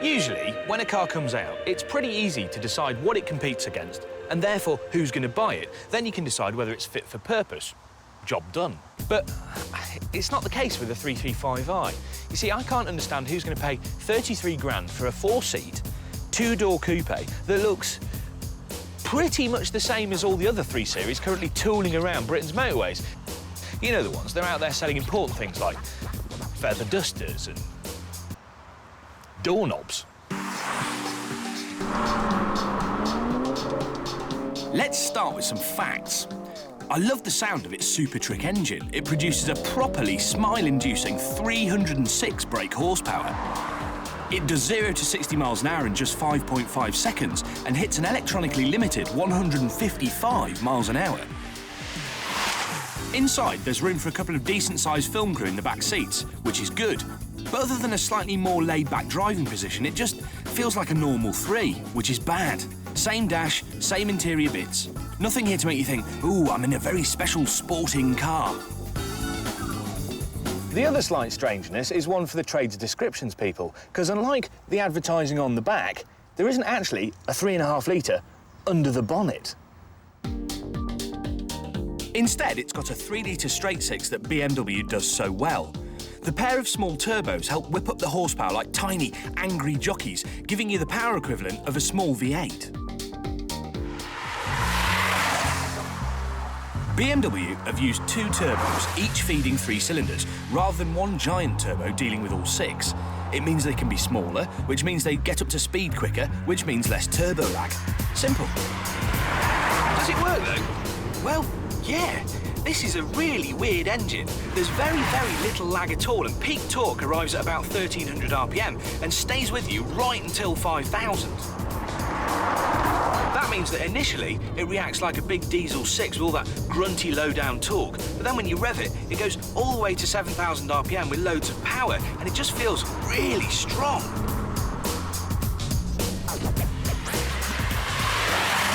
Usually, when a car comes out, it's pretty easy to decide what it competes against, and therefore who's going to buy it. Then you can decide whether it's fit for purpose. Job done. But it's not the case with the 335i. You see, I can't understand who's going to pay 33 grand for a 4-seat, 2-door coupe that looks pretty much the same as all the other 3 Series currently tooling around Britain's motorways. You know the ones, they're out there selling important things like feather dusters and doorknobs. Let's start with some facts. I love the sound of its super trick engine. It produces a properly smile-inducing 306 brake horsepower. It does 0 to 60 miles an hour in just 5.5 seconds and hits an electronically limited 155 miles an hour. Inside, there's room for a couple of decent-sized film crew in the back seats, which is good. But other than a slightly more laid-back driving position, it just feels like a normal 3, which is bad. Same dash, same interior bits. Nothing here to make you think, ooh, I'm in a very special sporting car. The other slight strangeness is one for the trades descriptions people, because unlike the advertising on the back, there isn't actually a 3.5 litre under the bonnet. Instead, it's got a 3-litre straight-six that BMW does so well. The pair of small turbos help whip up the horsepower like tiny, angry jockeys, giving you the power equivalent of a small V8. BMW have used 2 turbos, each feeding 3 cylinders, rather than one giant turbo dealing with all 6. It means they can be smaller, which means they get up to speed quicker, which means less turbo lag. Simple. Does it work, though? Well, yeah. This is a really weird engine. There's very, very little lag at all, and peak torque arrives at about 1,300 RPM and stays with you right until 5,000. That means that initially, it reacts like a big diesel 6 with all that grunty low-down torque, but then when you rev it, it goes all the way to 7,000 RPM with loads of power, and it just feels really strong.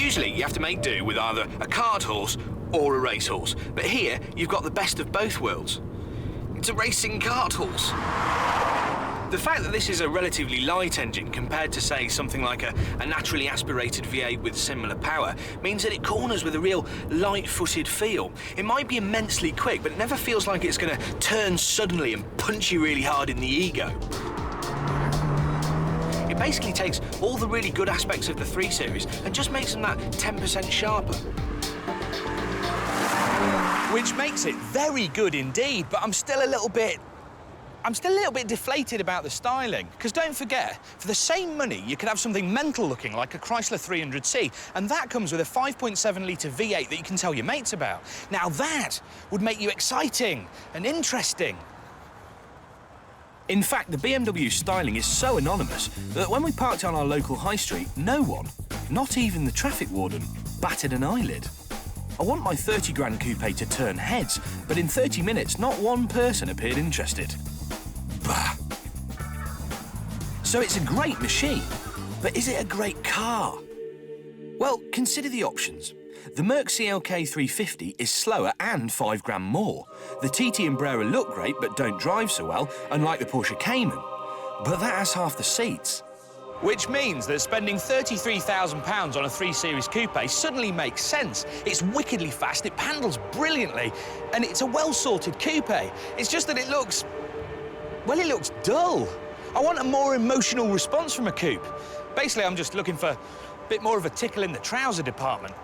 Usually, you have to make do with either a cart horse or a racehorse, but here, you've got the best of both worlds. It's a racing cart horse. The fact that this is a relatively light engine compared to, say, something like a naturally aspirated V8 with similar power means that it corners with a real light-footed feel. It might be immensely quick, but it never feels like it's going to turn suddenly and punch you really hard in the ego. It basically takes all the really good aspects of the 3 Series and just makes them that 10% sharper. Which makes it very good indeed, but I'm still a little bit deflated about the styling. Because don't forget, for the same money, you could have something mental looking like a Chrysler 300C, and that comes with a 5.7-litre V8 that you can tell your mates about. Now that would make you exciting and interesting. In fact, the BMW styling is so anonymous that when we parked on our local high street, no one, not even the traffic warden, batted an eyelid. I want my 30 grand coupe to turn heads, but in 30 minutes, not one person appeared interested. Bah. So it's a great machine, but is it a great car? Well, consider the options. The Merc CLK 350 is slower and 5 grand more. The TT and Brera look great but don't drive so well, unlike the Porsche Cayman. But that has half the seats. Which means that spending £33,000 on a 3 Series coupe suddenly makes sense. It's wickedly fast, it handles brilliantly, and it's a well-sorted coupe. It's just that it looks, well, it looks dull. I want a more emotional response from a coupe. Basically, I'm just looking for a bit more of a tickle in the trouser department.